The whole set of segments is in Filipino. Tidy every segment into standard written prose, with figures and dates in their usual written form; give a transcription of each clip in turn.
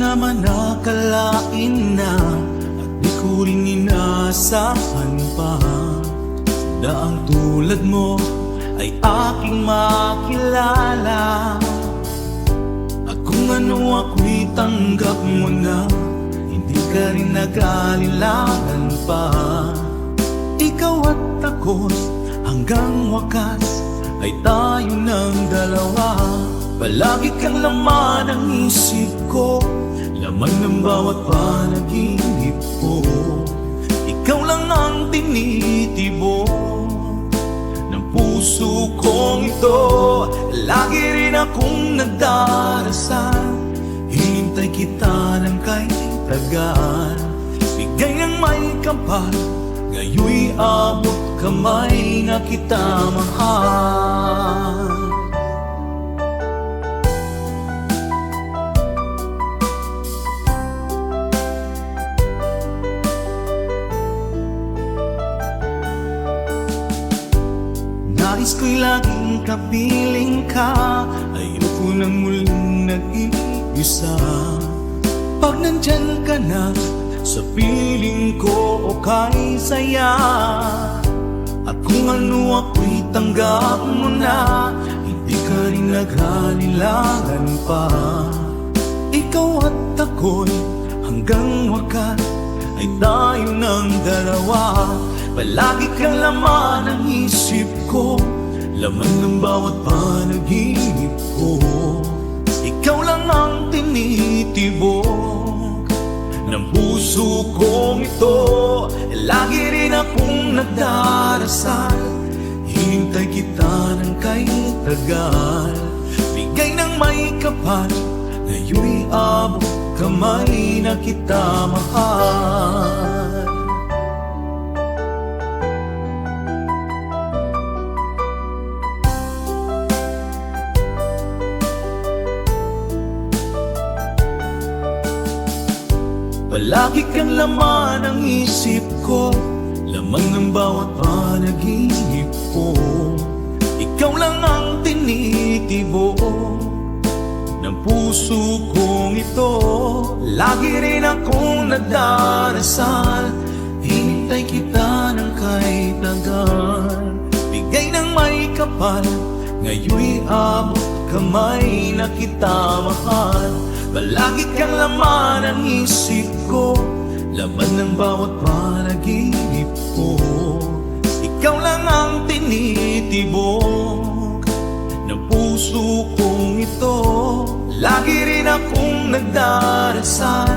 naman akalain na at di ko rin inaasahan pa na ang tulad mo ay aking makilala. At kung ano ako'y tanggap mo na, hindi ka rin nag-alilangan pa. Ikaw at ako'y hanggang wakas ay tayo ng dalawa. Palagi kang laman ng isip ko, laman ng bawat panaginip ko. Ikaw lang ang tinitibok ng puso kong ito. Lagi rin akong nagdarasal, hinintay kita ng kay tagal. Bigay ng may kapal, ngayoy abot kamay na kita mahal. Nais ko'y laging kapiling ka, ayoko nang muling nag-iisa. Pag nandyan ka na, sa piling ko okay saya. At kung ano ako'y tanggap mo na, hindi ka rin naghalilangan pa. Ikaw at ako'y hanggang wakas ay tayo ng dalawa. Palagi kang laman ng isip ko, laman ng bawat panaginip ko. Ikaw lang ang tinitibok ng puso kong ito. Lagi rin akong nagdarasal, hinintay kita ng kay tagal. Bigay ng may kapal, ngayoy abot kamay na kita mahal. Palagi kang laman ng isip ko, laman ng bawat panaginip ko. Ikaw lang ang tinitibok ng puso kong ito. Lagi rin akong nagdarasal, hinintay kita ng kay tagal. Bigay ng may kapal, ngayoy abot kamay na kita mahal. Palagi kang laman ng isip ko, laman ng bawat panaginip ko. Ikaw lang ang tinitibok ng puso kong ito. Lagi rin akong nagdarasal,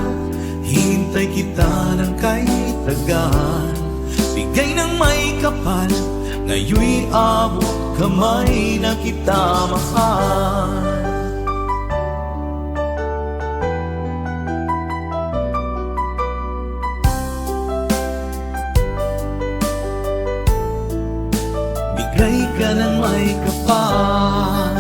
hintay kita ng kay tagal. Bigay ng may kapal, ngayoy abot kamay na kita mahal. Bigay ka ng may kapal,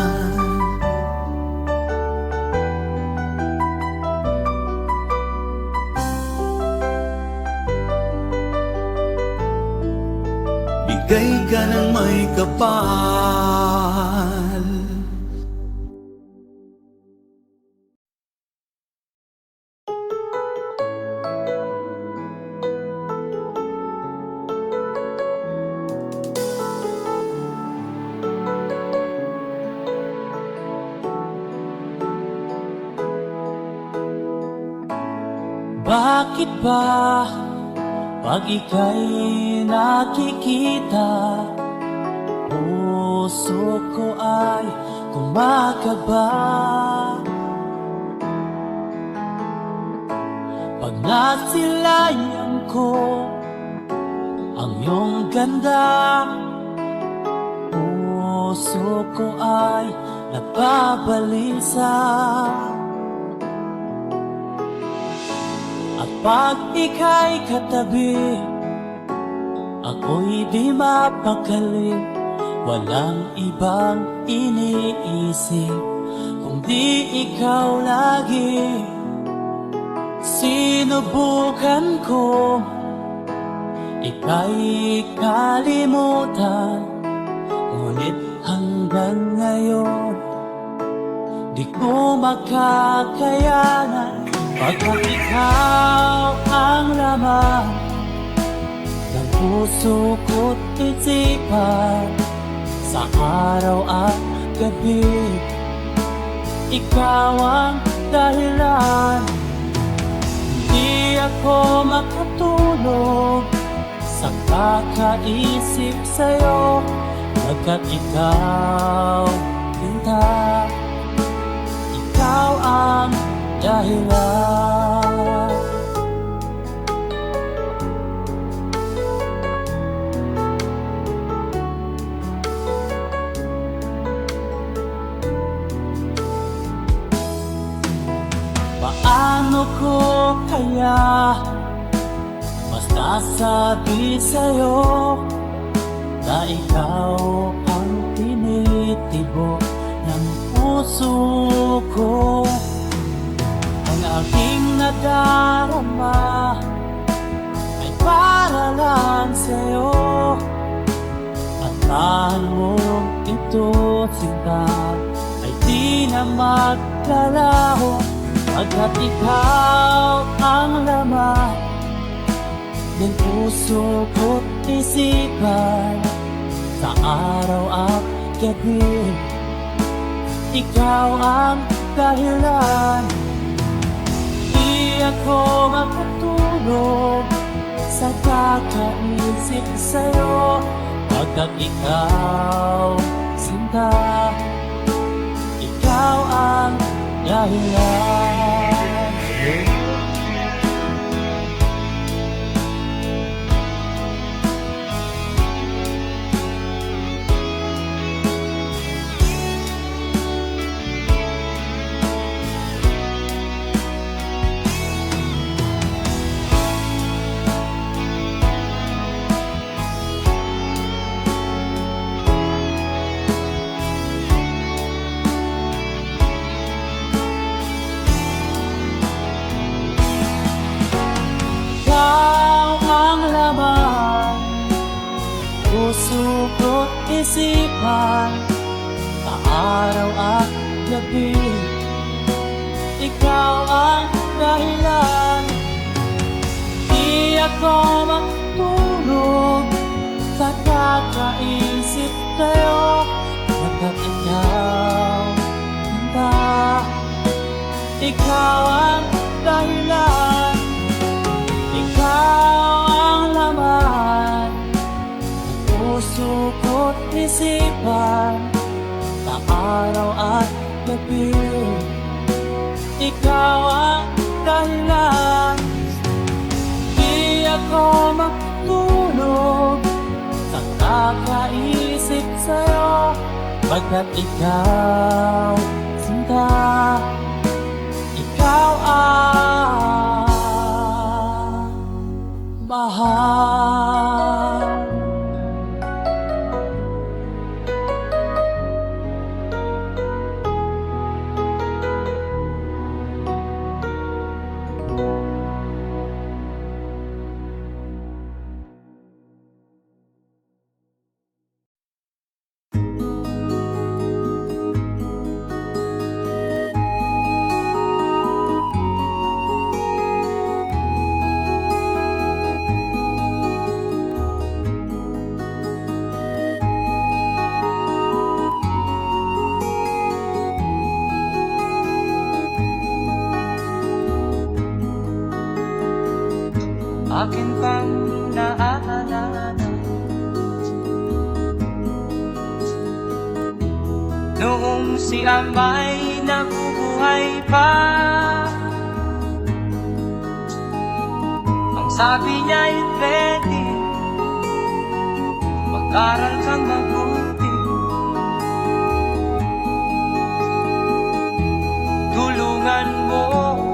bigay ka ng may kapal. Bakit ba pag ika'y nakikita, puso ko ay kumakaba? Pag nasilayan ko ang iyong ganda, puso ko ay nababalisa. At pag ika'y katabi, ako'y di mapakali. Walang ibang iniisip kundi ikaw lagi. Sinubukan ko ika'y kalimutan, ngunit hanggang ngayon di ko makakayanan. Pagkat ikaw ang laman ng puso ko't isipan, sa araw at gabi ikaw ang dahilan. Hindi ako makatulog sa kakaisip sa'yo, pagkat ikaw, Linda, ikaw ang dahilan. Paano ko kaya masasabi sa'yo na ikaw ang tinitibok ng puso ko? Ang aking nadarama ay para lang sa'yo, at tahan mo ito, sinta, ay di na maglalaho. Pagkat ikaw ang laman ng puso ko't isipan, sa araw at gabi ikaw ang dahilan. Di ako makatulog sa kakaisip sa'yo, pagkat ikaw, sinta, ikaw ang dahilan. Puso ko't isipan, sa araw at gabi ikaw ang dahilan. Di ako matulog sa kakaisip sa'yo, pagkat ikaw, Linda, ikaw ang dahilan. Ikaw ang laman puso ko't isipan, sa araw at gabi ikaw ang dahilan. Di ako matulog sa kakaisip sa'yo, pagkat ikaw, sinta, ikaw ang mahal. Akin pang naaalala noong si Amay nabubuhay pa, ang sabi niya'y pwede mag-aral kang mabuti, tulungan mo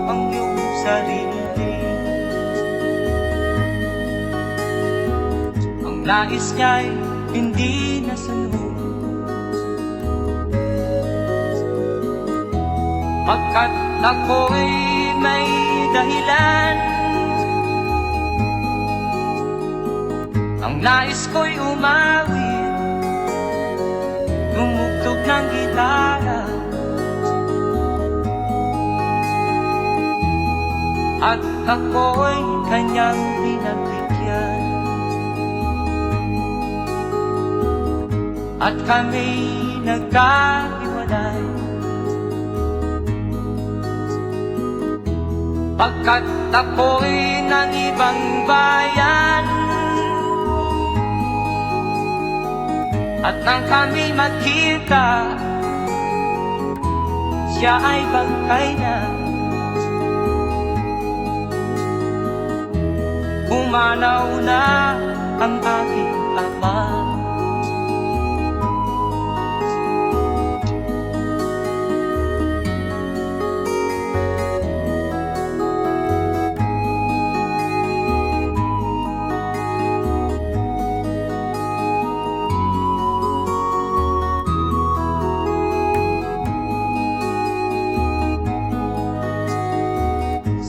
ang iyong sarili. Nais niya'y hindi nasunod, pagkat ako'y may dahilan. Ang nais ko'y umawit, tumugtog ng gitara, at ako'y kanyang pinagbigyan. At kami nagkahiwalay, pagkat ako'y ng ibang bayan. At nang kami magkita, siya ay bangkay na. Pumanaw na ang aking ama.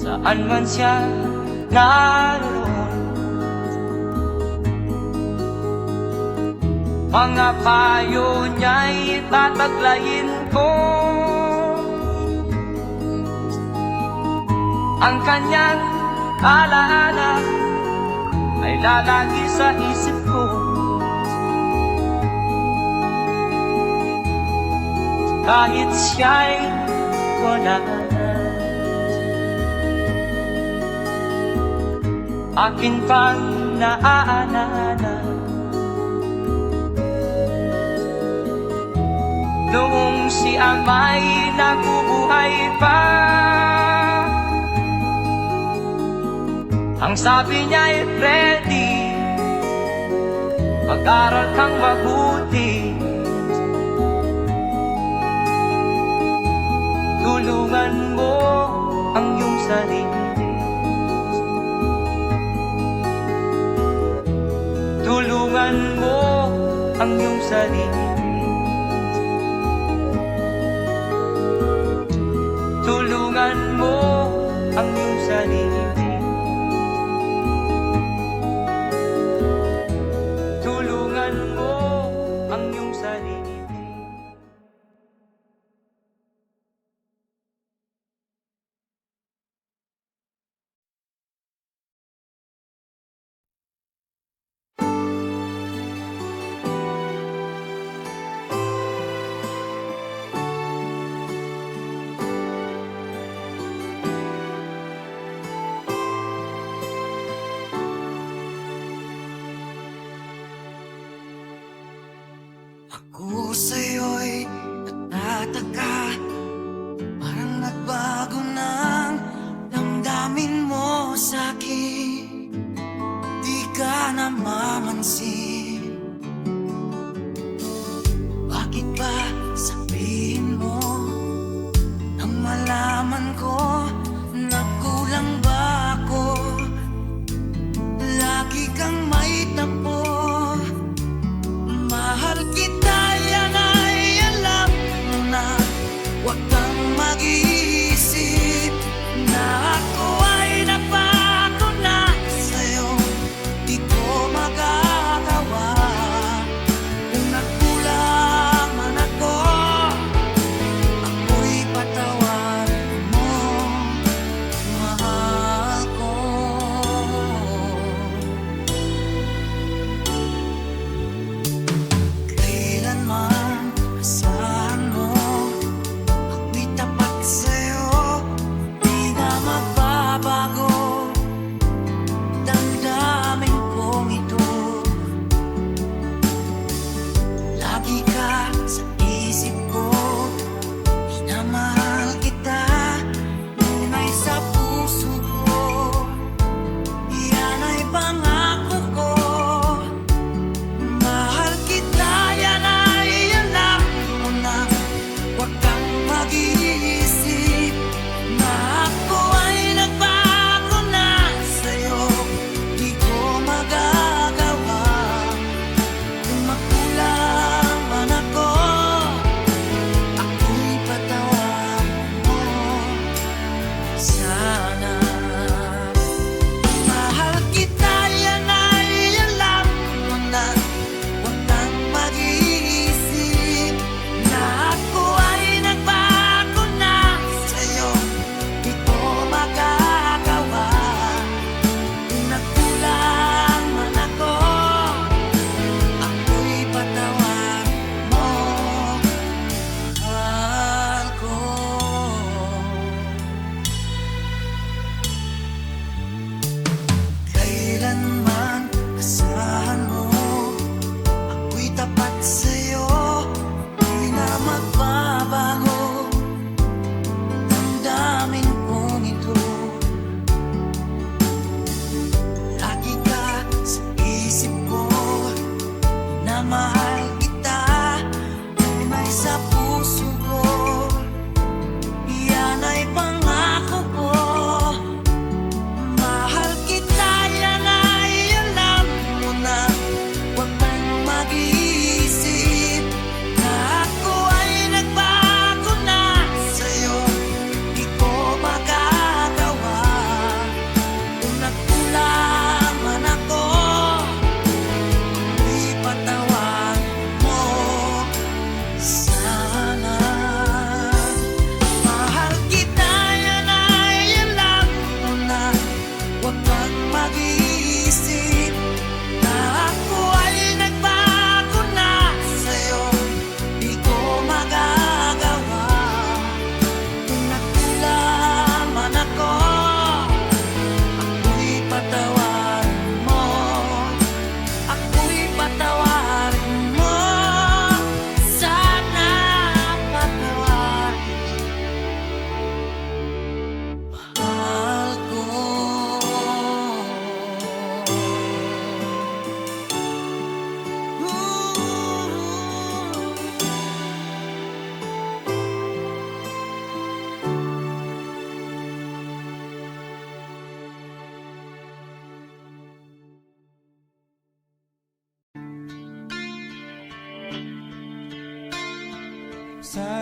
Saan man siya naroon, mga payo niya'y tataglayin ko. Ang kanyang alaala ay lalagi sa isip ko. Kahit siya'y wala na, akin pang naaalala noong si ama'y nabubuhay pa. Ang sabi niya'y Freddy, mag-aral kang mabuti, tulungan mo ang iyong sarili. Tulungan mo ang iyong sarili. Tulungan mo ang iyong sarili. Tulungan mo ang iyong sarili.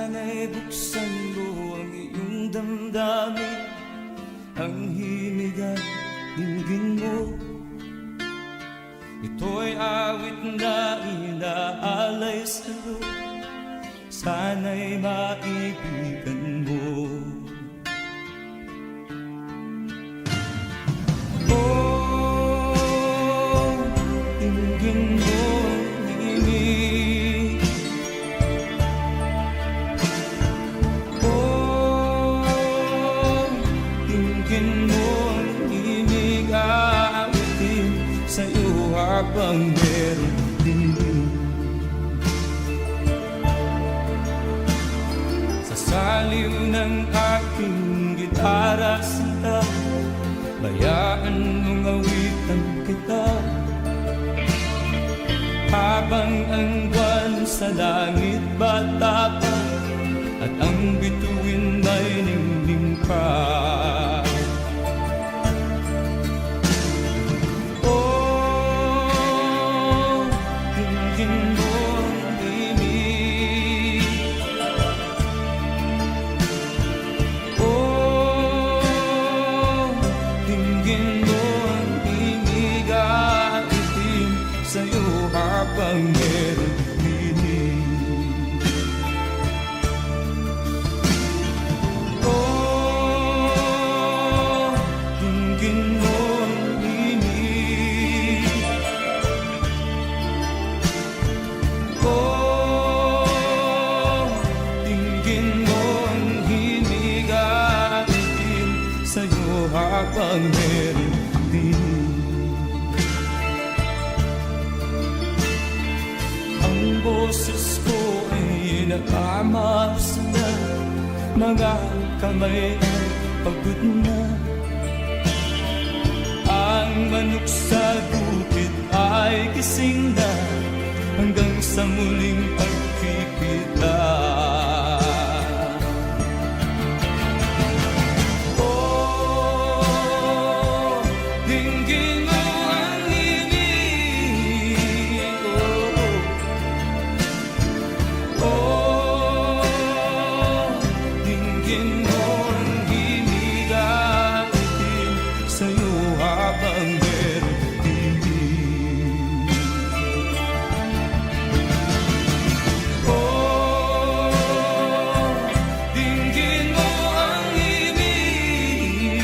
Sana'y buksan mo ang iyong damdamin, ang himig at dinggin mo. Ito'y awit na inaalay sa'yo, sana'y maibigan mo. Oh, dinggin mo ang himig. Oh, dinggin mo ang himig, aawitin sa'yo habang meron din. Sa saliw ng aking gitara sinta, bayaan mong awitan kita, habang ang buwan sa langit bata pa, at ang bituin ay ningning pa. Habang meron dinig. Oh, dinggin mo ang himig. Oh, dinggin mo ang himig, aawitin sa'yo habang meron dinig. Ang boses ko ay nakamaas na, mga kamay ay pagod na. Ang manok sa bukid ay gising na, hanggang sa muling pagkikita. Oh, dinggin mo ang himig. Oh, dinggin mo ang himig, aawitin sa'yo habang meron dinig. Oh, dinggin mo ang himig.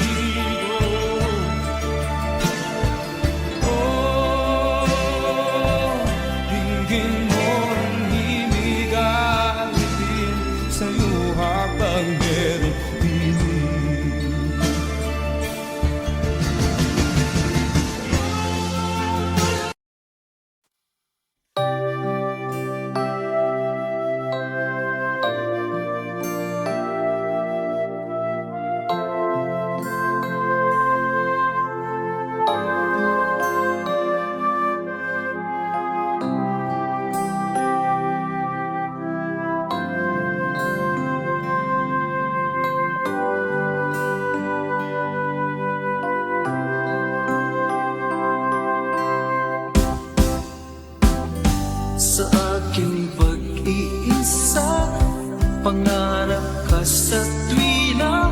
Oh, dinggin mo ang himig, aawitin sa'yo habang meron dinig. Sa aking pag-iisa, pangarap ka sa tuwina,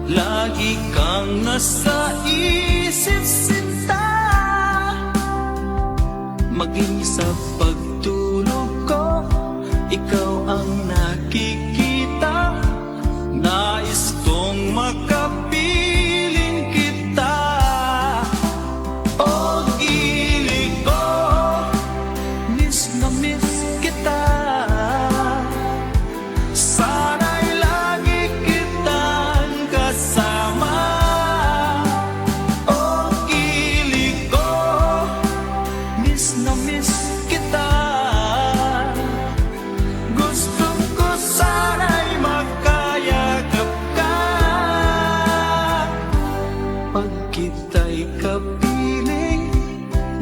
lagi kang nasa isip sinta. Maging sa pagtulog ko, ikaw ang nakikita. Nais kong makapiling kita. O gilig ko, miss na miss kita. Sana'y lagi kitang kasama. O gilig ko, miss na miss kita. Gusto ko sana'y makayakap ka. Pag kita'y kapiling,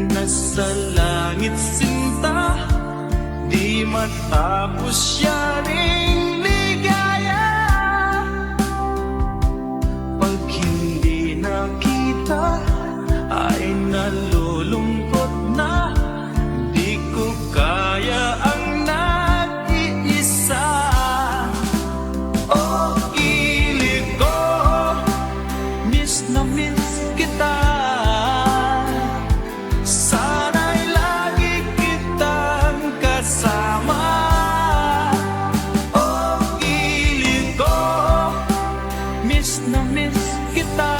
nasa langit sinta, di matapos yaring ligaya. Pag hindi nakita, ay nalulungkot na, di ko kaya ang nag-iisa. na miss kita.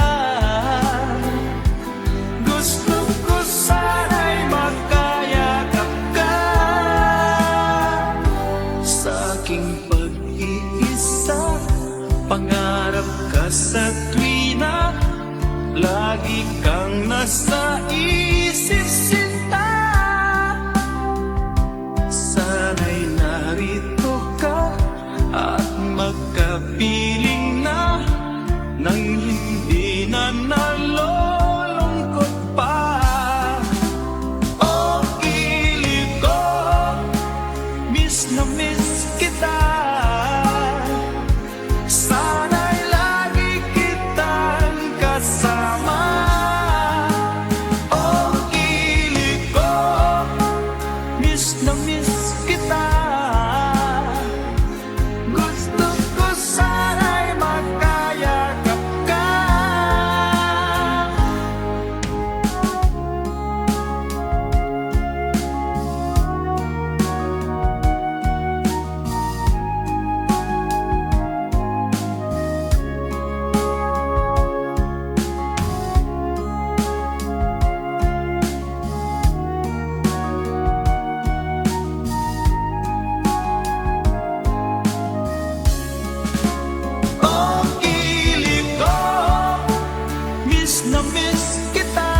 Gusto ko sana'y makayakap ka sa aking pag-iisa. Pangarap ka sa tuwina, lagi kang nasa isip sinta. Sana'y narito ka at magkapiling na nang hindi na nalulungkot pa. Oh, kilig ko, miss na miss kita. Sana'y lagi kitang kasama. Oh, kilig ko, miss na miss kita. Gusto ko sana'y makayakap ka. Oh, kilig ko, miss na miss kita.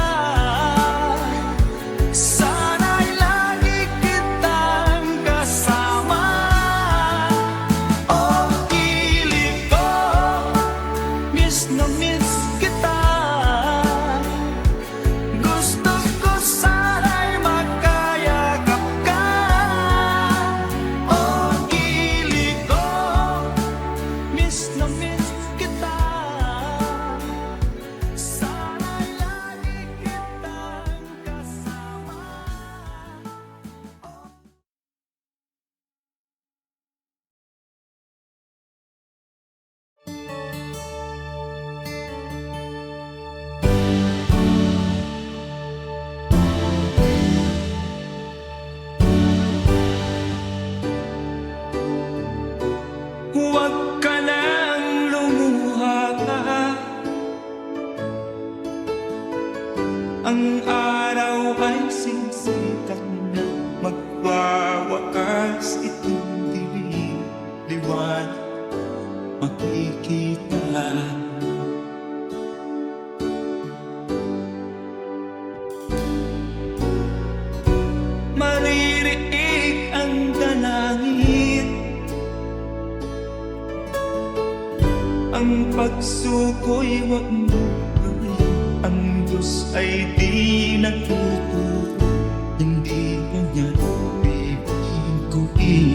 Sana'y lagi kitang kasama. Oh, kilig ko, miss na miss kita. Gusto ko sana'y makayakap ka. Oh, kilig ko, miss na miss kita. Sana'y lagi kitang kasama. Huwag ka nang lumuha. Ang araw ay sisikat na, magwawakas itong dilim. Liwanag makikita. Maririnig ang dalangin, ang pagsuko'y huwag mo gawin. Ang Diyos ay di nagtuturo, hindi mo niya bibiguin.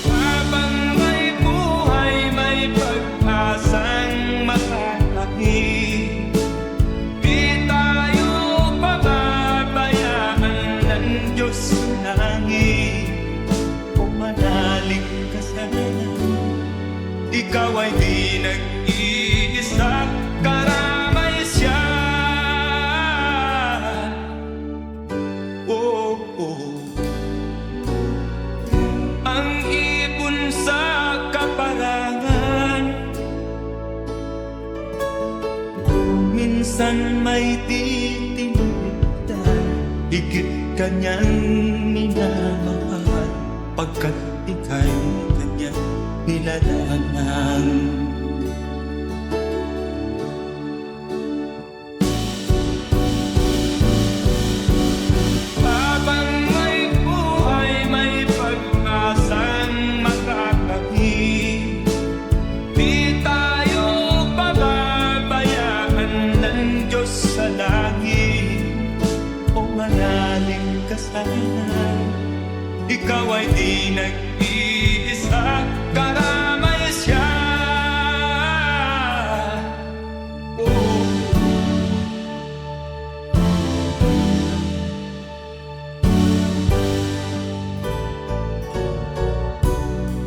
Habang may buhay, may pag-asang makalaki. Di tayo pababayaan ng Diyos sa langit. Kung manalig ka sana, ikaw ay di nag-iisa, karamay siya. Oh, oh. Ang ibon sa kaparangan, minsan may titinitan. Higit kanyang minamahal, pagkat ika'y kanyang nilalangan. Habang may buhay, may pag-asang makakakit. Di tayo pababayaan ng Diyos sa langit. O manalig ka sana, ikaw ay di nag-iisa, karamay siya. Oh.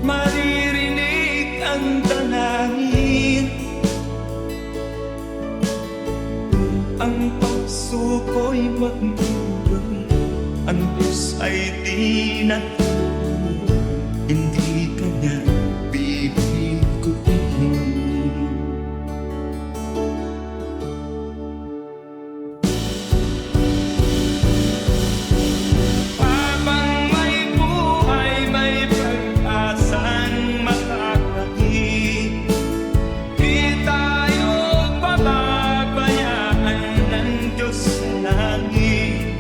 Maririnig ang dalangin, ang pagsuko'y huwag mo gawin. Ang Diyos ay di na hindi ka na bibiguin. Habang may buhay, may pag-asang makakakit. Di tayo pababayaan ng Diyos sa langit.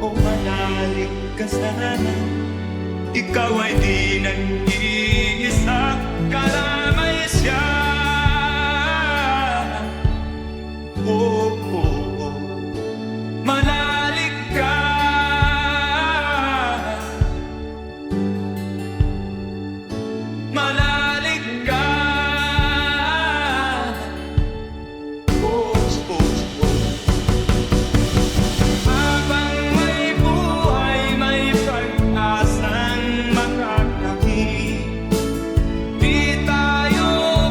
O manalig ka sana, ikaw ay di nag-iisa, kalamay siya. Oh, oh, oh. Manalig ka, manalig ka. Oh, oh, oh. Habang may buhay, may pag-asang makakamit. Di tayo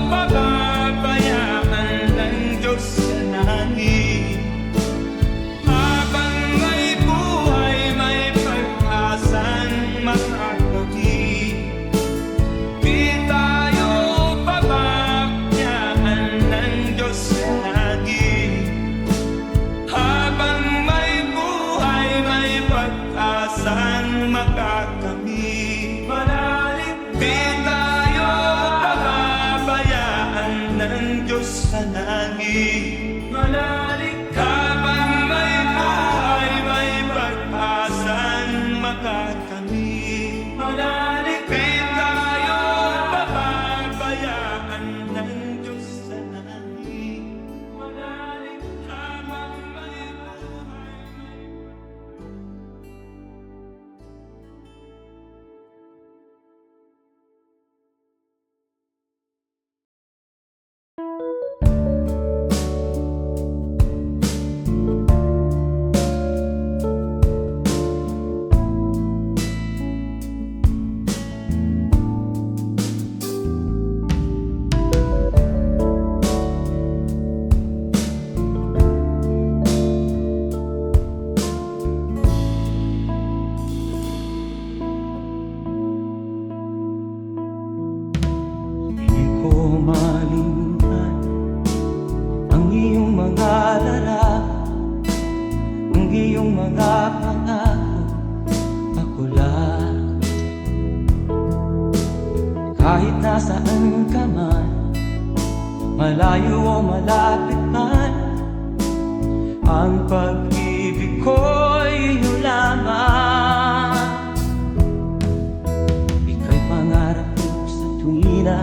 pababayaan ng Diyos sa langit. Habang may buhay, may pag-asang makakamit. Di tayo pababayaan ng Diyos sa langit. Habang may buhay, may pag-asang makakamit. Manalig di tayo pababayaan ng Diyos sa langit. Manalig habang may buhay, may pag-asang makakamit. Manalig di tayo pababayaan ng Diyos sa langit. Manalig habang may buhay, Hindi ko malimutan ang iyong mga larawan, ang iyong mga pangako, ako lang. Kahit nasaan ka man, malayo o malapit man, ang pag-ibig ko'y iyo lamang. Ika'y pangarap ko sa tuwina,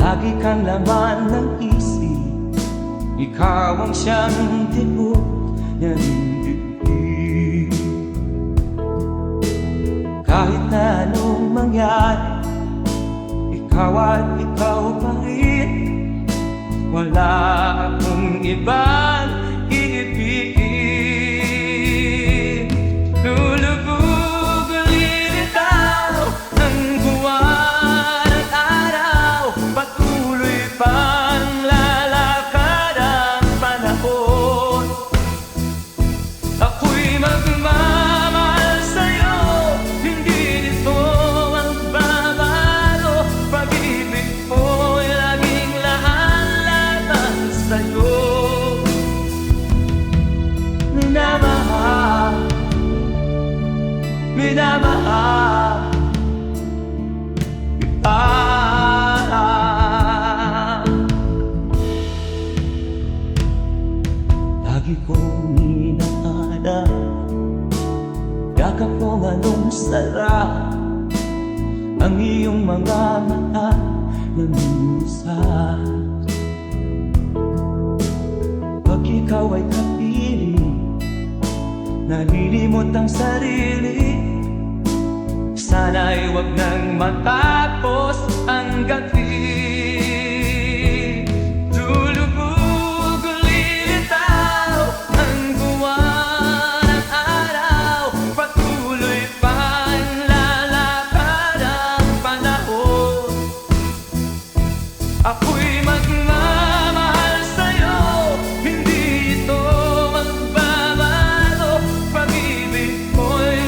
lagi kang laman ng isip. Ikaw ang siyang tibok ng dibdib. Kahit na anong mangyari, ikaw at ikaw pa rin. Wala akong ibang iibigin. Lulubog lilitaw ang buwan at araw, patuloy pang lalakad ang panahon. Ako'y magmamahal sa'yo, hindi nito magbabago. Pag-ibig ko'y laging lahat-lahat sa'yo. Minamahal, minamahal kita. Lagi kong inaala, yakap kong anong sarap, ang iyong mga mata na minsan. Pag ikaw ay kapiling, nalilimot ang sarili. Sana'y wag nang matapos ang gabi. Lulubog lilitaw ang buwan at araw, patuloy pang lalakad ang panahon. Ako'y magmamahal sa'yo, hindi ito magbabago. Pag-ibig ko'y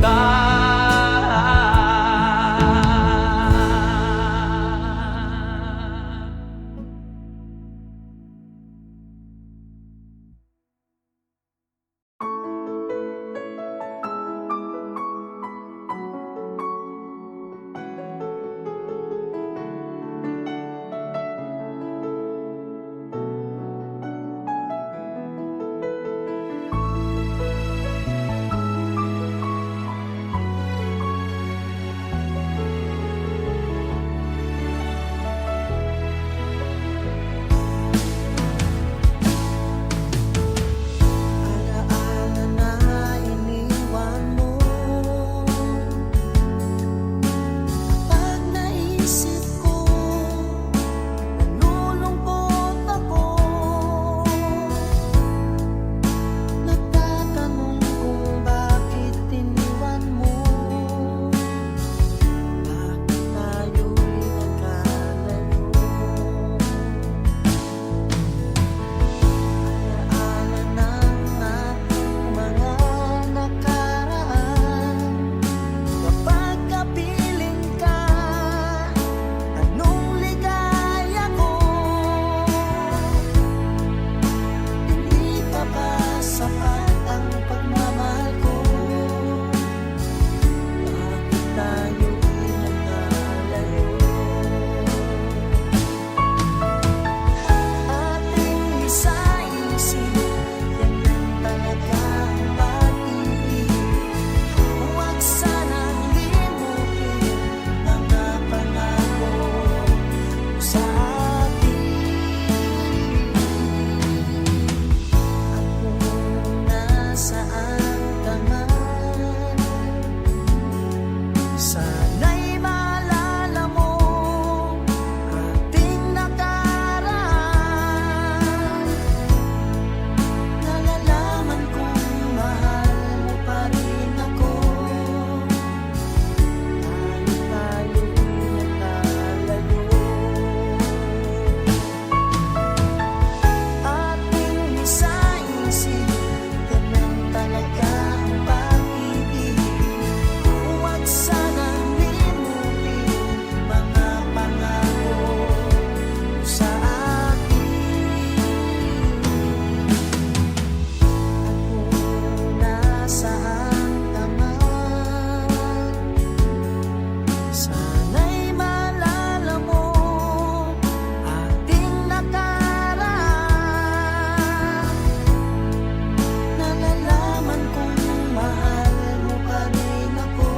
kita. Alaala na iniwan mo. Pag naisip ko, nalulungkot ako. Nagtatanong kung bakit iniwan mo. Bakit tayo'y nagkalayo? Alaala ng ating mga nakaraan. Kapag kapiling ka, anong ligaya ko? Hindi pa ba sapat ang pagmamahal ko? Bakit tayo'y nagkalayo? Ating isa-isip, ganyan talaga ang pag-ibig. Huwag sanang limutin mga pangako mo sa akin. At kung nasaan ka man, sana'y maalala mo ating nakaraan. Nalalaman kong mahal mo pa rin ako. Kahit tayo'y nagkalayo. Ating isa-isip, ganyan talaga ang pag-ibig. Huwag sanang limutin mga pangako mo sa akin. At kung nasaan ka man, sana'y maalala mo ating nakaraan. Nalalaman kong mahal mo pa rin ako.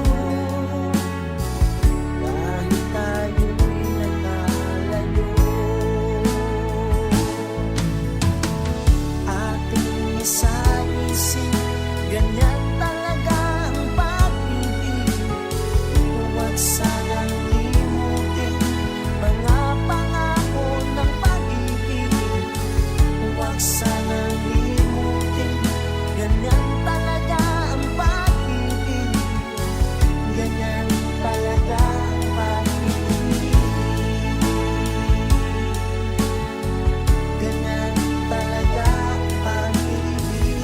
Kahit tayo'y nagkalayo. Ating isa-isip, ganyan talaga ang pag-ibig. Huwag sanang limutin mga pangako ng pag-ibig. Huwag sanang limutin, ganyan talaga ang pag-ibig. Ganyan talaga ang pag-ibig. Ganyan talaga ang pag-ibig.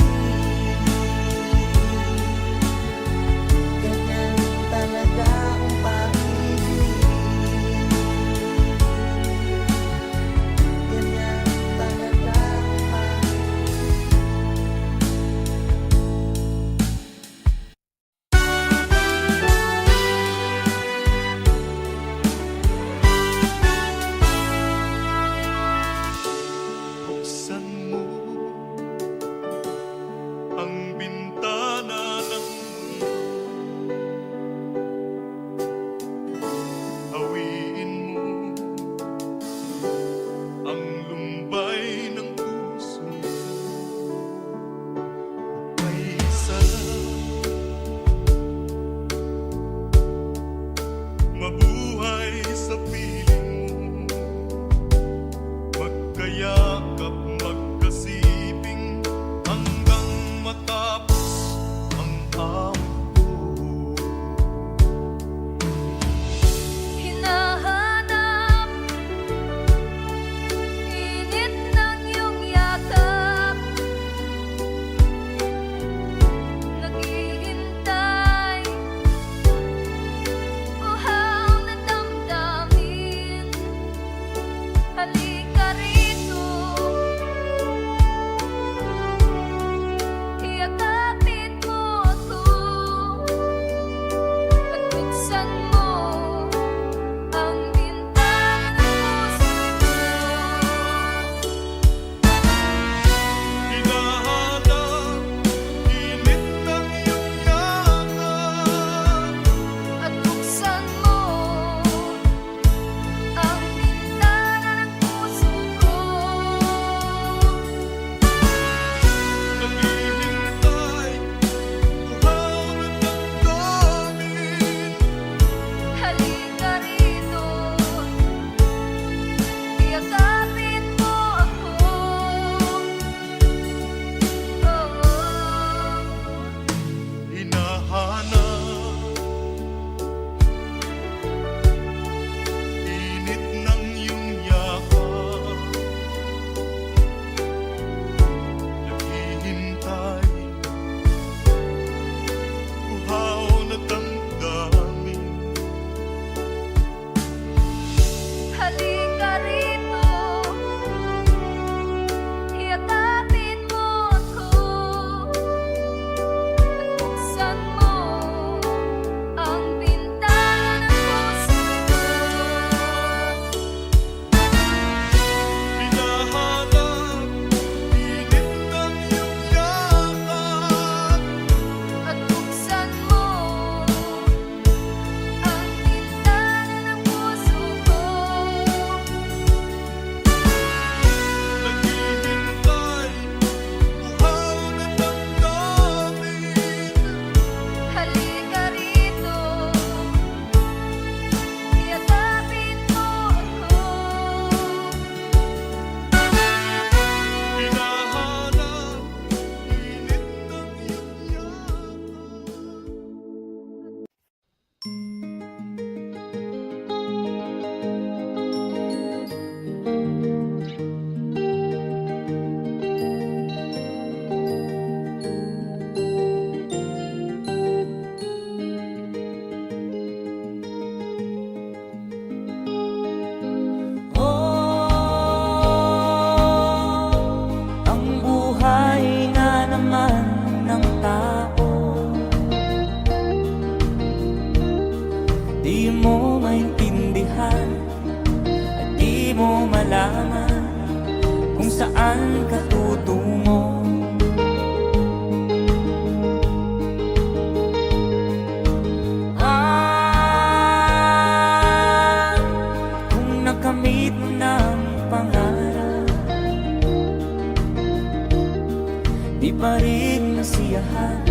maaaring masiyahan,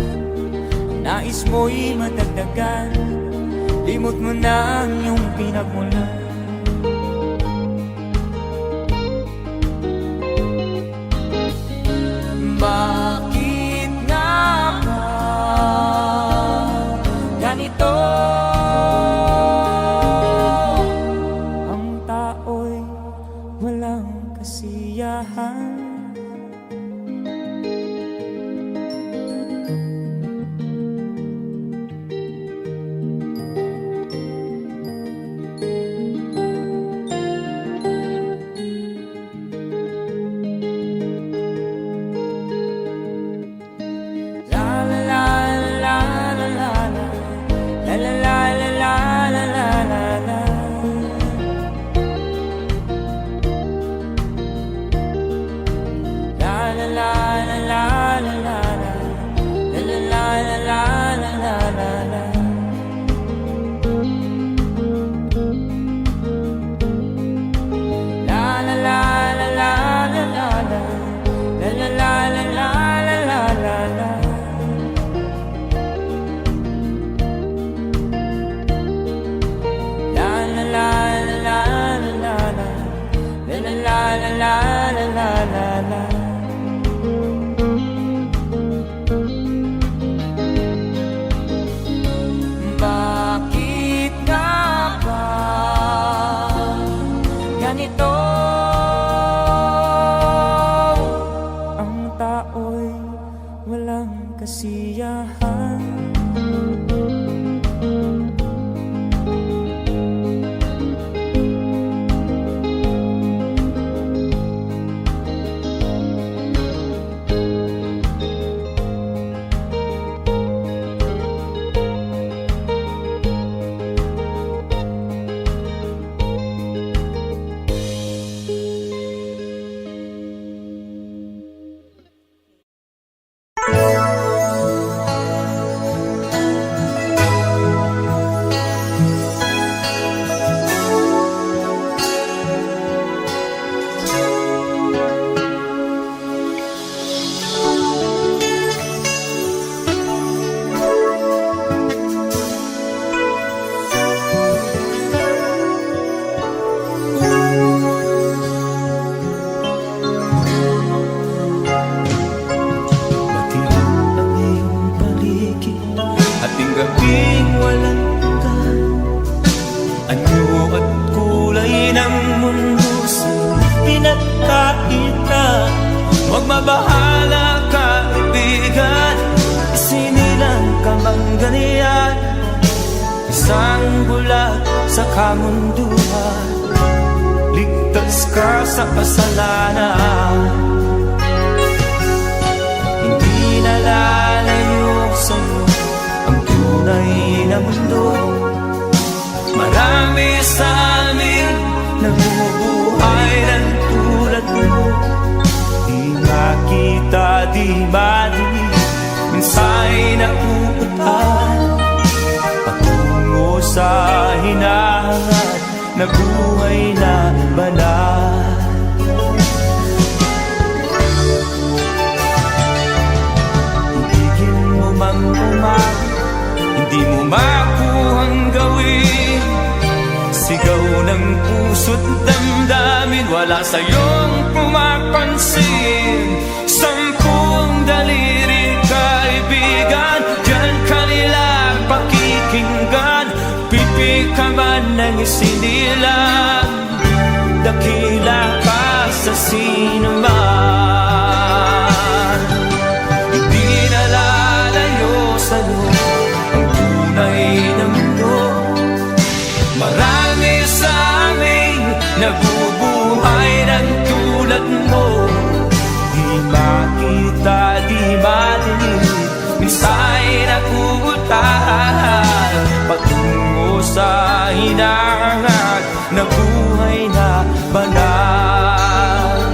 nais mo'y madagdagan, limot mo na ang iyong pinagmulan. Bakit nga ba ganito? Ang tao'y walang kasiyahan. Bakit nga ba ganito? Ang tao'y walang kasiyahan. Gabing walang ka, anyo at kulay ng mundo sa pinagkakita. Huwag mabahala kaibigan, isinilang ka mang ganyan, isang bulag sa kamunduhan, ligtas ka sa kasalanan. Hindi nalalayo sa'yo ang tunay na mundo. Marami sa amin namumuhay ng tulad mo. Di makita, di madinig, minsa'y napupuntahan patungo sa hinahangat na buhay na banal. Ibigin mo mang umagi, hindi mo makuhang gawin. Sigaw ng puso't damdamin, wala sa'yong pumapansin. Sampung daliri kaibigan, diyan kanila pakikinggan. Pipi ka man ng isinilang, dakila ka sa sinuman. Hindi nalalayo sa'yo ang tunay na mundo. Marami sa amin nabubuhay ng tulad mo. Di makita, di madinig, minsa'y nakuutahan patungo sa hinahangat na buhay na banal.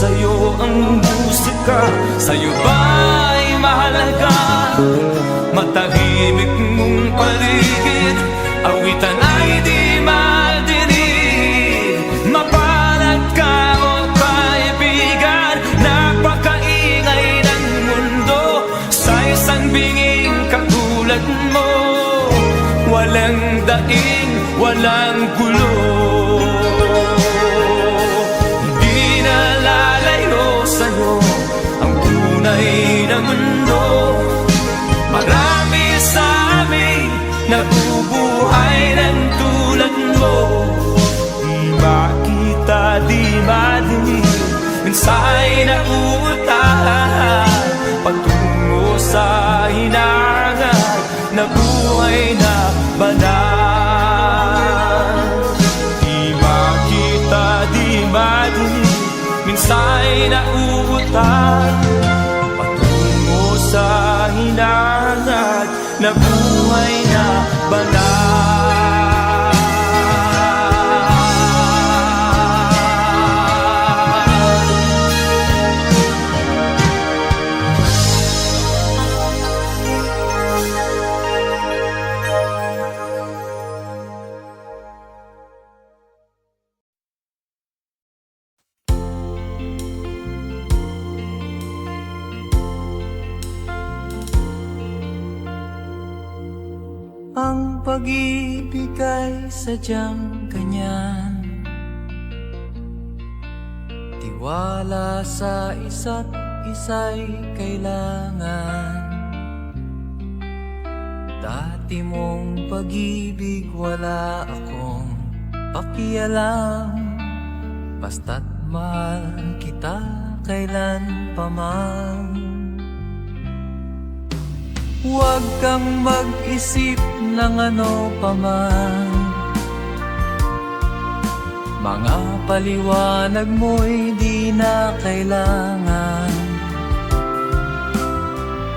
Sa'yo ang musika, sa'yo ba'y mahalaga? Matahimik mong paligid, awitan ay di madinig. Mapalad ka o kaibigan, napakaingay ng mundo. Sa isang binging katulad mo, walang daing, walang gulo. Hindi na lalayo sa'yo ang tunay na mundo. Marami sa amin nabubuhay ng tulad mo. Di makita, di madinig, minsa'y nauutahan patungo sa hinangan na buhay na banal. Di makita, di madinig, minsa'y nauutahan patungo sa hinangan na buhay na banal. Ang pag-ibig ay sadyang ganyan, tiwala sa isa't isa'y kailangan. Dati mong pag-ibig wala akong pakialam, basta't mahal kita kailan pa man. Huwag kang mag-isip ng ano pa man, mga paliwanag mo'y di na kailangan.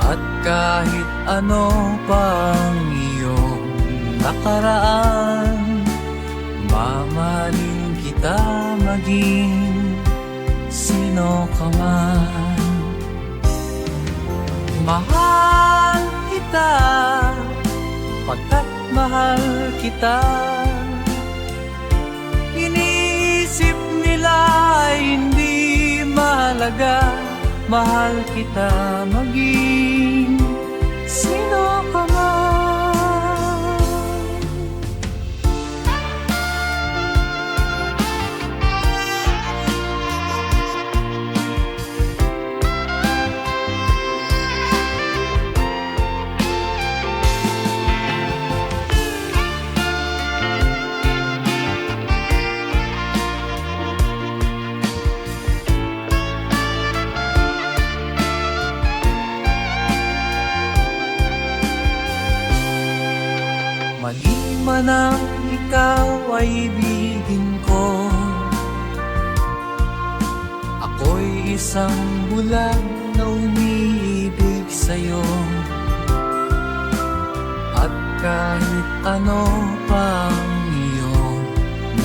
At kahit ano pang iyong nakaraan, mamahalin kita maging sino ka man. Mahal kita, pagkat mahal kita. Iniisip nila hindi mahalaga, mahal kita maging sino ka man. Mali man ang ikaw ay ibigin ko, ako'y isang bulag na umiibig sa'yo. At kahit ano pang iyong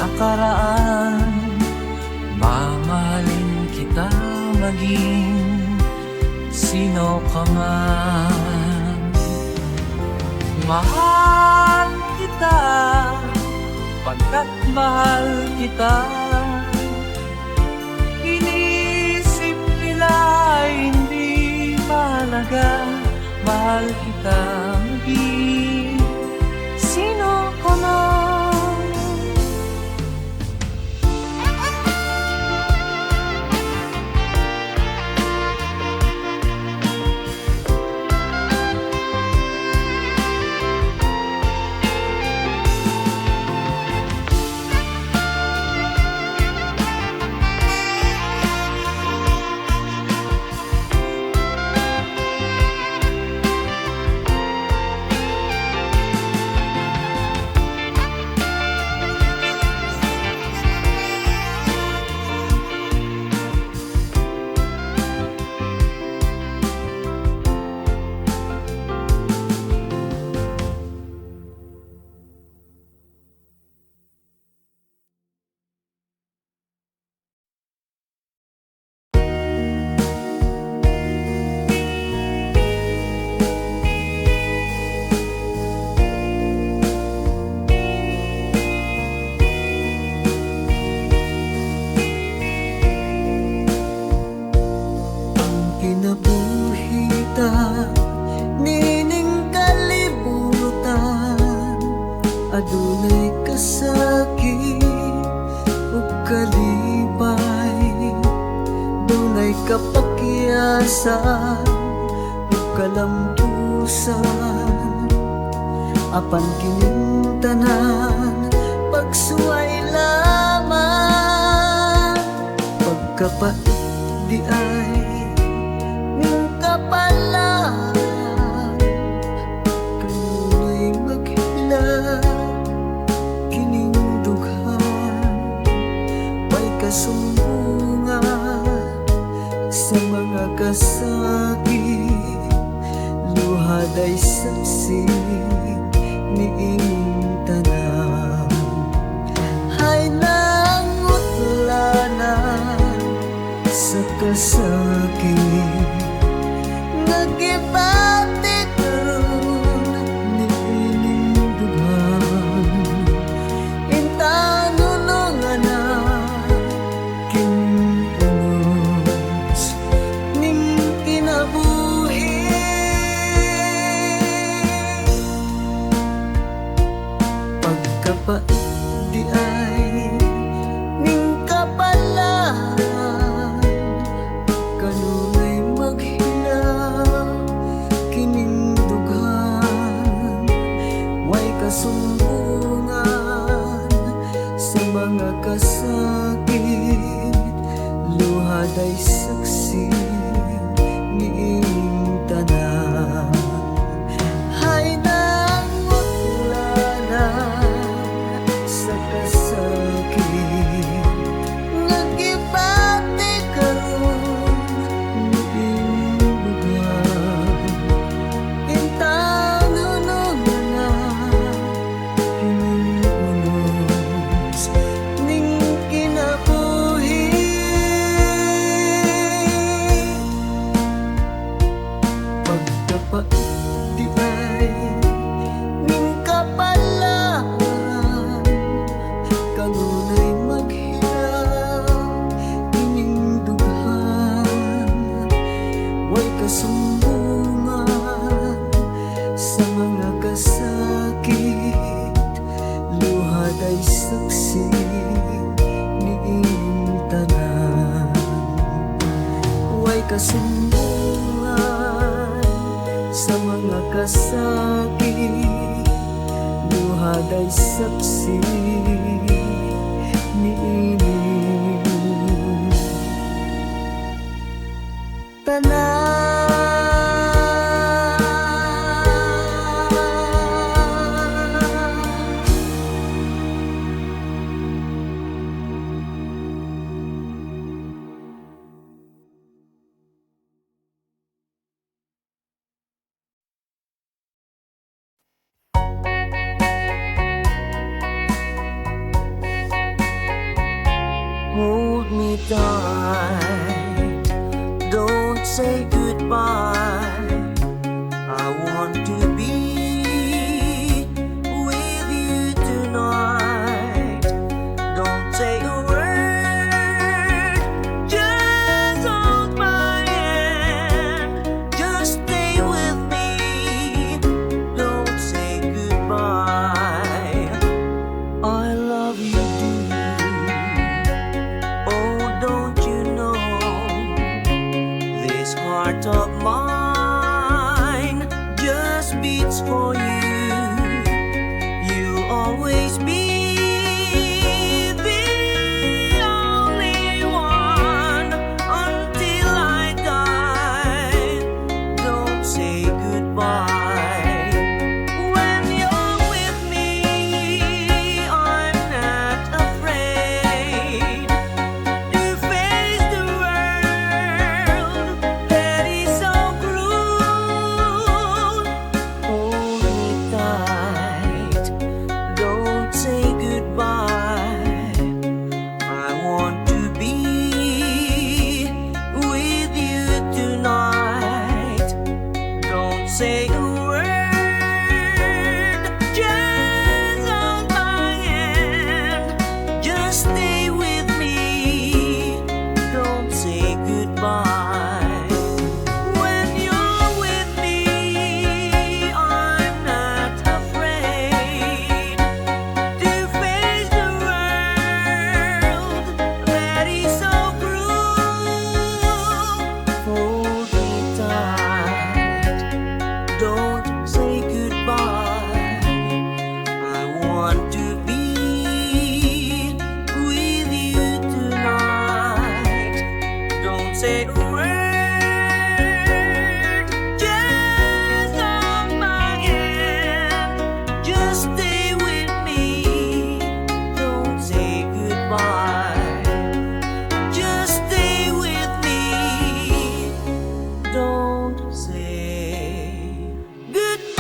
nakaraan, mamahalin kita maging sino ka man. Mahal kita, pagkat mahal kita. Inisip nila hindi mahalaga, mahal kita maging sino ka man. may kapakyasan ug kalampusan, apan kining tanan pagsuway lamang. Pagkapait di ay ning kapalan, kanunay maghila kining dughan. May kasumbungan sa mga kasakit, luhad ay saksi niing tanan. Hay nangutlanan sa kasakit, nagibati karon niining dughan. Intanunungan na kinunos ning kinabuhi. Pagkapait di ay ning kapalan, kanunay maghila kining dughan. Way kasumbungan sa mga kasakit, luhad ay saksi niing tanan. Hay nangutlanan sa kasakit, nagibati karon niing dughan. Intanunungan na kining unos ning kinabuhi. Pagkapait di ay ning kapalan, kanunay maghila kining dughan. Way kasumbungan sa mga kasakit, luhad ay saksi niing tanan. Way kasumbungan sa mga kasakit, luhad ay saksi niing tanan. Hold me tight, don't say goodbye. I want to be with you tonight. Don't say a word, just hold my hand. Just stay with me, don't say goodbye. I love you, oh, don't you know, this heart of mine just beats for you. You'll always be the only one until I die. Don't say goodbye. When you're with me, I'm not afraid to face the world that is so cruel. Hold me tight, don't say away. Just hold my hand, just stay with me. Don't say goodbye. Just stay with me. Don't say goodbye.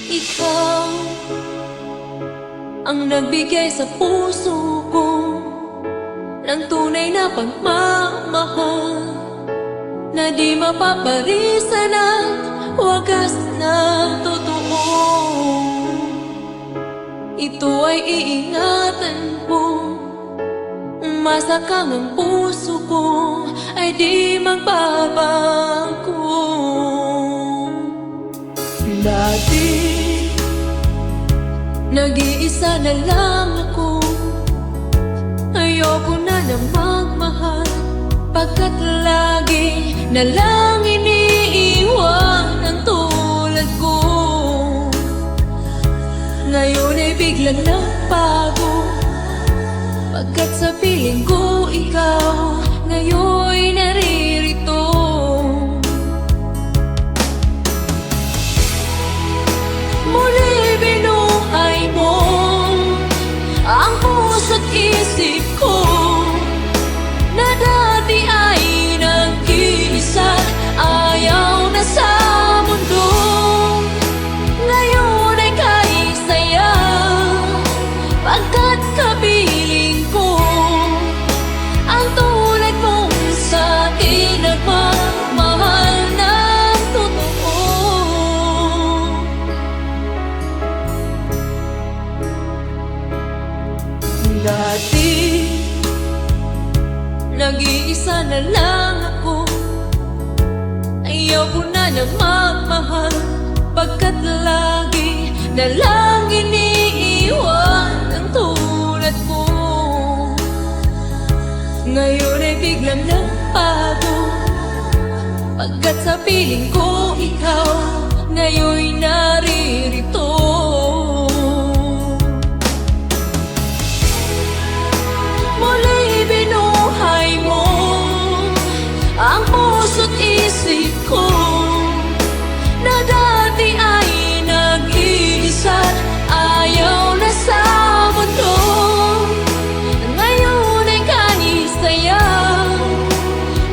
Ikaw ang nagbigay sa puso ko ng tunay na pagmamahal na di mapaparisan at wagas na totoo. Ito ay iingatan ko, masakang ang puso ko ay di magbabago. Dati nag-iisa na lang ako, ayoko na na magmahal, pagkat lagi na lang iniiwan ang tulad ko. Ngayon ay biglang nagbago, pagkat sa piling ko ikaw ngayon'y naririto. Muli binuhay mo ang puso't isip ko na dati ay nag-iisa, ayaw na sa mundo. Ngayon ay kahit saya, pagkat kapiling ko ang tulad mong sa'kin nagmamahal ng totoo. Dati nag-iisa na lang ako, ayaw ko na na magmahal, pagkat lagi na lang iniiwan ang tulad ko. Ngayon ay biglang nagbago, pagkat sa piling ko ikaw ngayon'y naririto. Muli binuhay mo ang puso't isip ko na dati ay nag-iisa, ayaw na sa mundo. Ngayon ay kahit saya,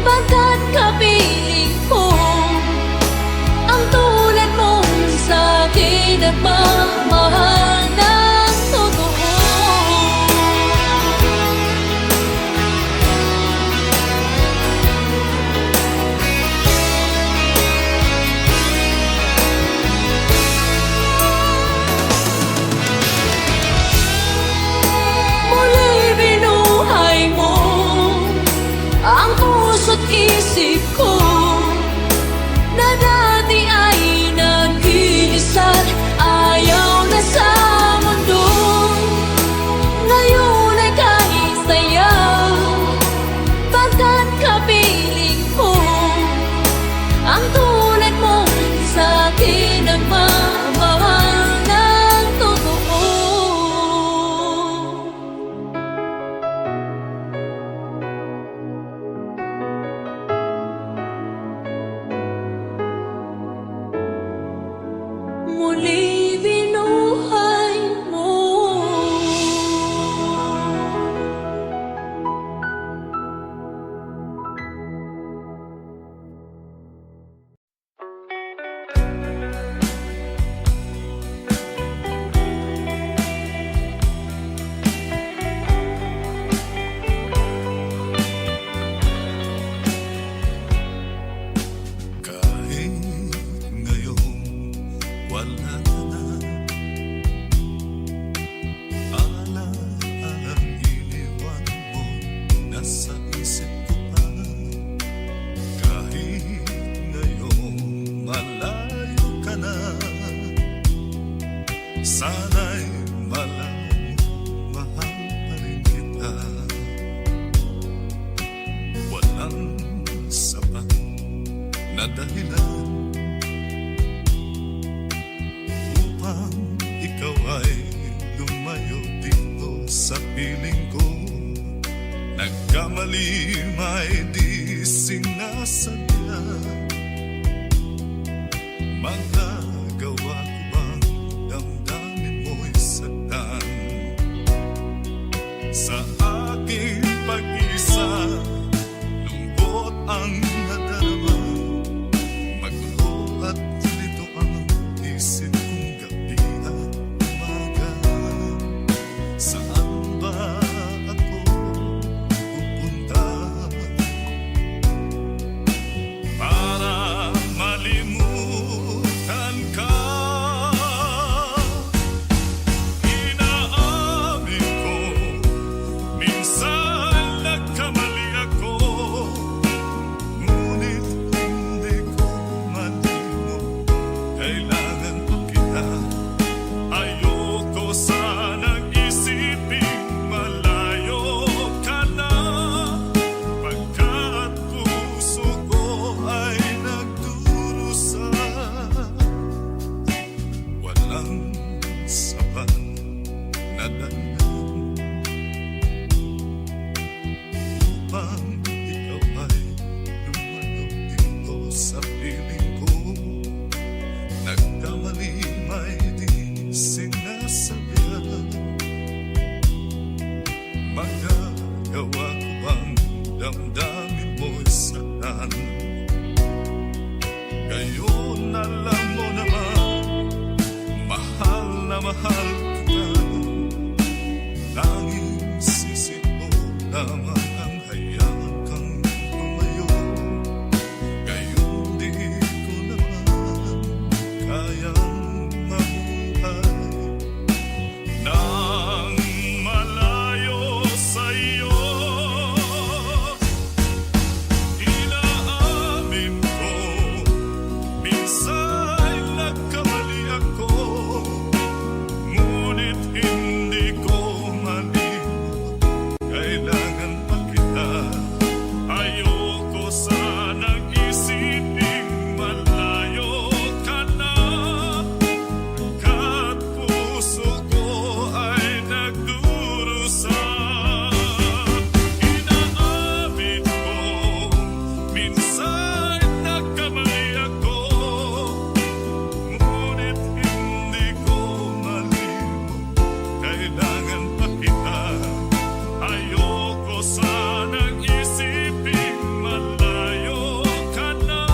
pagkat kapiling ko ang tulad mong sa'kin nagmamahal ng totoo. Muli binuhay mo ang puso't isip ko na dati ay nag-iisa, ayaw na sa mundo. Ngayon ay kahit saya, pagkat kapiling ko ang tulad mong sa'kin nagmamahal ng totoo. dito sa piling ko. Nagkamali may di sinasadya. Magagawa ko bang damdamin mo'y saktan? Sa aking pag-isa, lungkot ang nadarama. Magulo at lito ang isip kong gabi at umaga. Saan ba ako pupunta? Para malimutan ka. Inaamin ko, minsan nagkamali ako. Ngunit hindi ko malimot, kailangan pa kita. Ayoko sanang isiping malayo ka na, pagkat puso ko ay nagdurusa. Walang sapat na dahilan upang ikaw ay lumalaw dito sa piling ko. Nagkamali may di sinasabihan. Magagawa ko bang damdamin mo'y saktan? Ngayon alam mo naman, mahal na mahal kita. Tanging sisi mo lamang ang hayaan kang lumayo. Ngayon di ko naman kayang mabuhay nang malayo sa'yo. Inaamin ko, minsan nagkamali ako. Ngunit hindi ko malimot, kailangan pa kita. Ayoko sanang isiping malayo ka na, pagkat puso ko ay nagdurusa. Inaamin ko, minsan nagkamali ako. Ngunit hindi ko malimot, kailangan pa kita. Ayoko sanang isiping malayo ka na,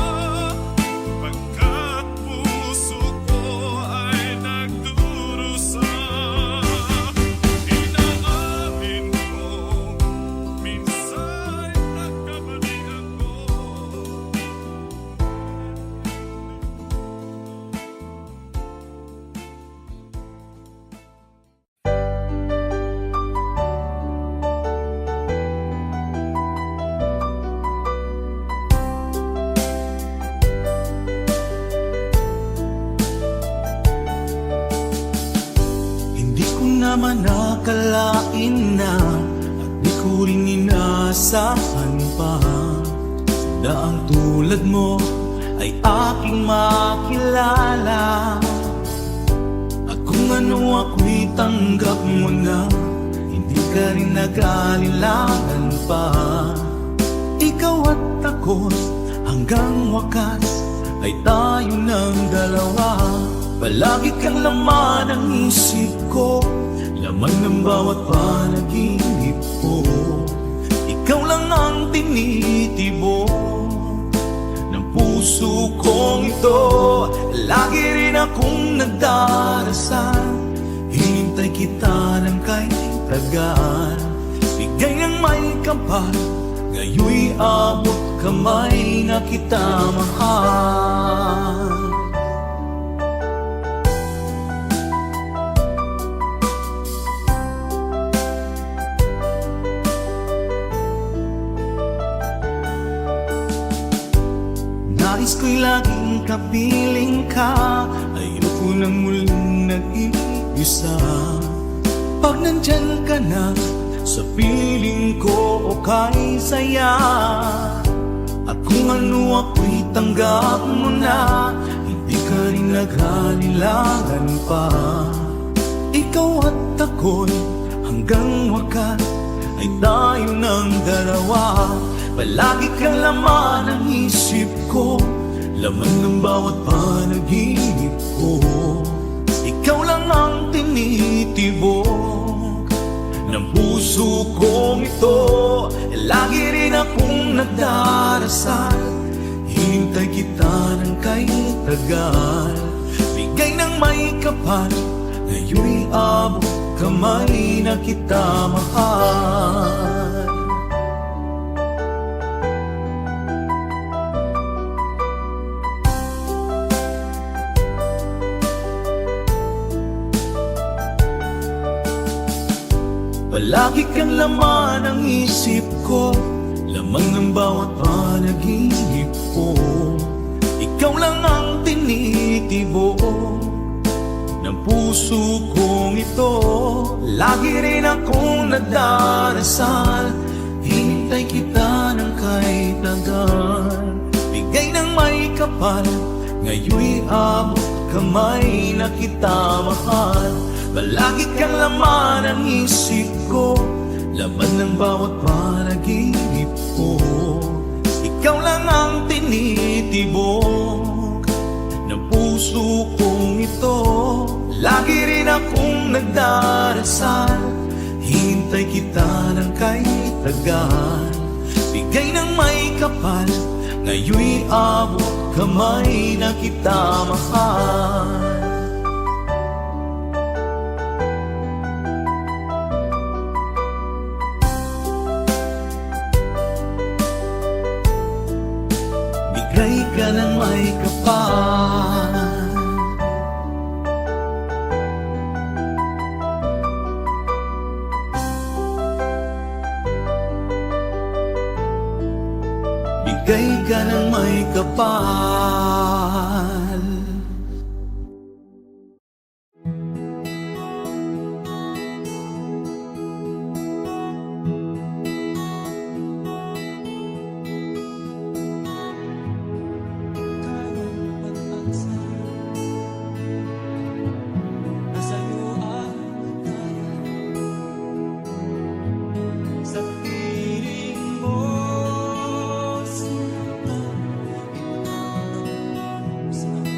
pagkat puso ko ay nagdurusa. Inaamin ko, minsan nagkamali ako. Hindi ko naman nakalain na at di ko rin inaasahan pa daang tulad mo ay aking makilala. At kung ano ako'y tanggap mo na, hindi ka rin nag-alinlangan pa. Ikaw at ako hanggang wakas ay tayo ng dalawa. Palagi kang laman ng isip ko, laman ng bawat panaginip ko. Ikaw lang ang tinitibo ng puso kong ito. Lagi rin akong nagdarasal, hinintay kita ng kay tagal. Bigay ng may kapal, ngayoy abot kamay na kita mahal. Nais ko'y laging kapiling ka, ayoko nang muling nag-iisa. Pag nandyan ka na, sa piling ko okay saya. At kung ano ako'y tanggap mo na, hindi ka rin naghalilangan pa. Ikaw at ako'y hanggang wakas ay tayo ng dalawa. Palagi kang laman ng isip ko, laman ng bawat panaginip ko. Ikaw lang ang tinitibok ng puso kong ito. Lagi rin akong nagdarasal, hintay kita ng kay tagal. Bigay ng may kapal, ngayon'y abot kamay na kita mahal. Palagi kang laman ng isip ko, lamang ng bawat panaginip ko. Ikaw lang ang tinitibok ng puso kong ito. Lagi rin akong nagdarasal, hintay kita ng kay tagal. Bigay ng may kapal, ngayon'y abot kamay na kita mahal. Palagi kang laman ng isip ko, laman ng bawat panaginip ko. Ikaw lang ang tinitibok ng puso kong ito. Lagi rin akong nagdarasal, hintay kita ng kay tagal. Bigay ng may kapal, ngayon'y abot kamay na kita mahal. Bigay ka ng may kapal, bigay ka ng may kapal. Sa piling mo, sinta, ikaw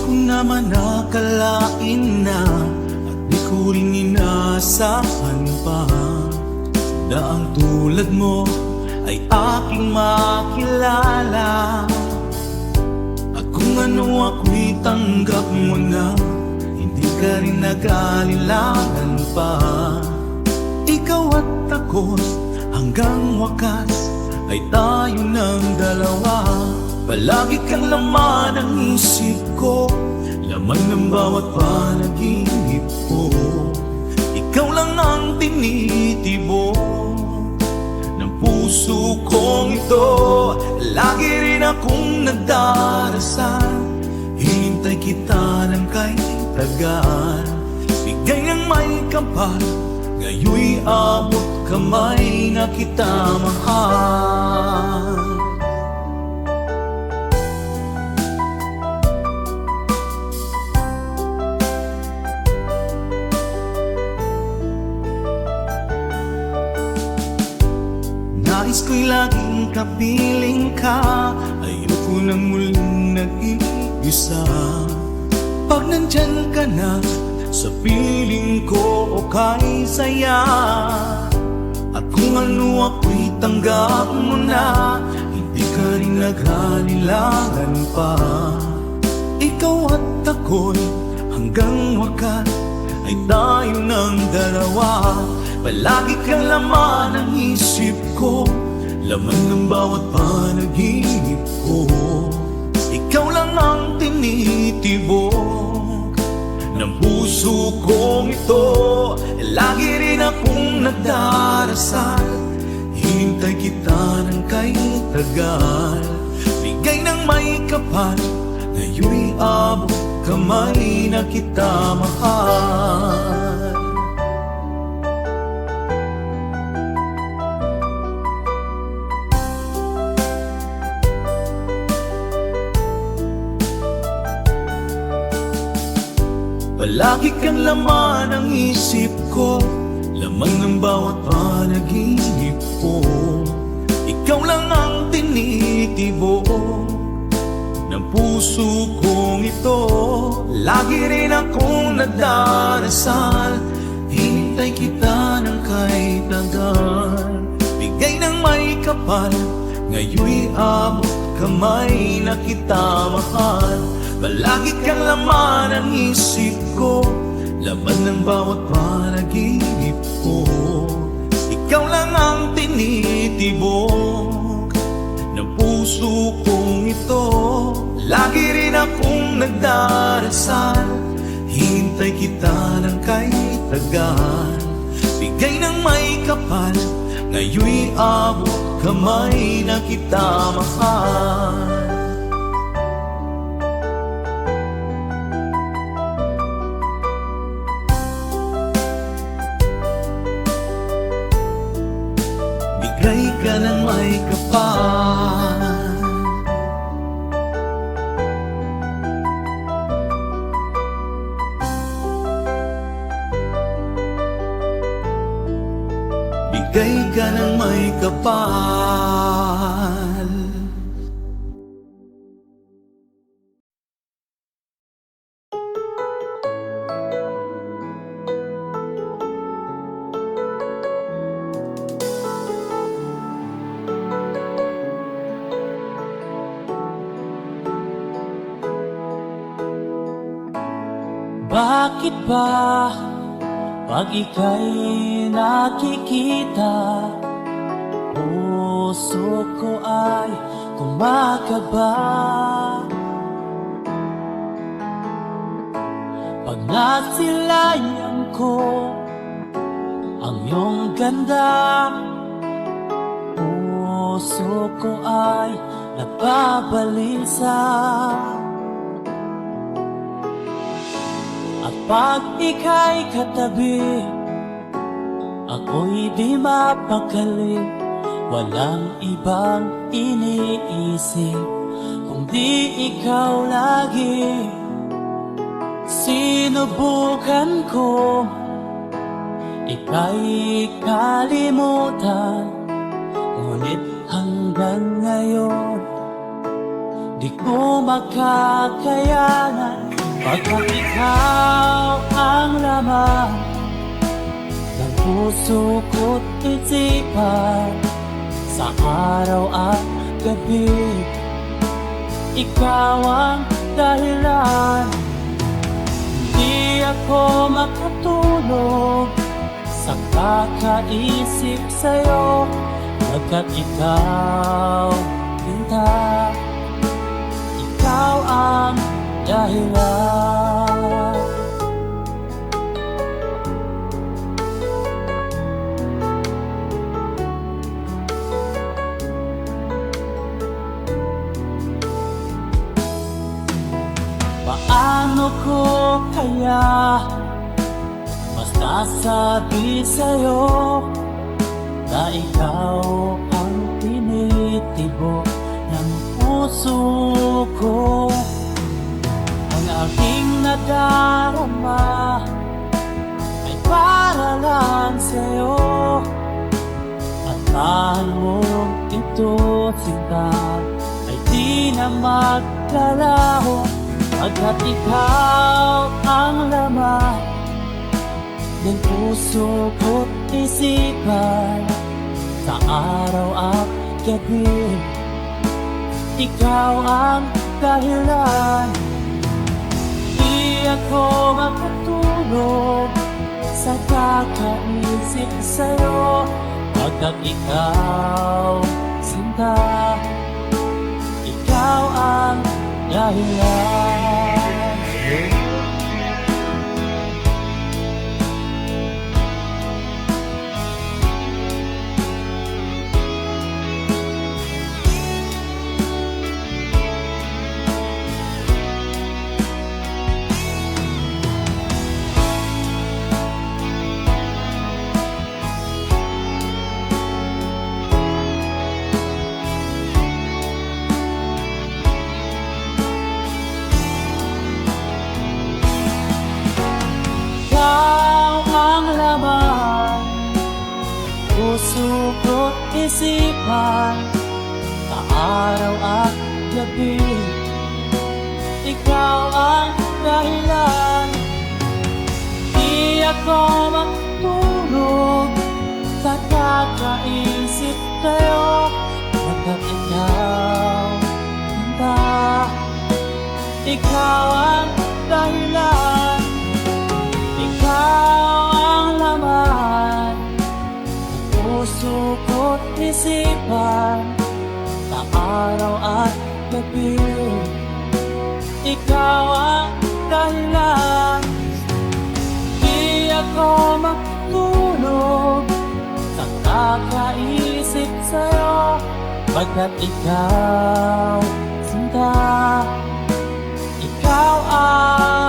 ko naman akalain na at di ko rin inaasahan pa na ang tulad mo ay aking makilala. At kung ano ako'y tanggap mo na, hindi ka rin nag-alilangan pa. Ikaw at ako hanggang wakas ay tayo ng dalawa. Palagi kang laman ng isip ko, laman ng bawat panaginip ko. Ikaw lang ang tinitibok ng puso kong ito. Lagi rin akong nagdarasal, hinintay kita ng kay tagal. Bigay ng may kapal, ngayoy abot kamay na kita mahal. Nais ko'y laging kapiling ka, ayoko nang muling nag-iisa. Pag nandyan ka na, sa piling ko okay saya. At kung ano ako'y tanggap mo na, hindi ka rin naghalilangan pa. Ikaw at ako'y hanggang wakas ay tayo ng dalawa. Palagi kang laman ng isip ko, laman ng bawat panaginip ko. Ikaw lang ang tinitibok ng puso kong ito. Lagi rin akong nagdarasal, hinintay kita ng kay tagal. Bigay ng may kapal, ngayoy abot kamay na kita mahal. Palagi kang laman ng isip ko, laman ng bawat panaginip ko. Ikaw lang ang tinitibok ng puso kong ito. Lagi rin akong nagdarasal, hinintay kita ng kay tagal. Bigay ng may kapal, ngayoy abot kamay na kita mahal. Palagi kang laman ng isip ko, laman ng bawat panaginip ko. Ikaw lang ang tinitibok ng puso kong ito. Lagi rin akong nagdarasal, hintay kita ng kay tagal. Bigay ng may kapal, ngayoy abot kamay na kita mahal. Bigay ka ng may kapal, bigay ka ng may kapal. Bakit ba pag ika'y nakikita, puso ko ay kumakaba? Pag nasilayan ko ang iyong ganda, puso ko ay nababalisa. At pag ika'y katabi, ako'y di mapakali. Walang ibang iniisip kundi ikaw lagi. Sinubukan ko ika'y kalimutan, ngunit hanggang ngayon di ko makakayanan. puso ko't isipan sa araw at gabi. Ikaw ang dahilan, hindi ako makatulog sa kakaisip sa'yo, pagkat ikaw, Sinta, ikaw ang dahilan. Paano ko kaya masasabi sa'yo na ikaw ang tinitibok ng puso ko? Ang aking nadarama ay para lang sa'yo, at mahal mo ito, Sinta, ay di na maglalaho, pagkat ikaw ang laman ng puso ko't isipan sa araw at gabi. Ikaw ang dahilan, di ako makatulog sa kakaisip sa'yo, pagkat ikaw, Sinta, ikaw ang dahilan. Ikaw ang laman, puso ko't isipan sa araw at gabi. Ikaw ang dahilan, di ako matulog sa kakaisip sa'yo, pagkat ikaw, Sinta, ikaw ang dahilan. Ikaw ang laman ng puso ko't isipan sa araw at gabi. Ikaw ang dahilan, di ako matulog sa kakaisip sa'yo, pagkat ikaw, Sinta, ikaw ang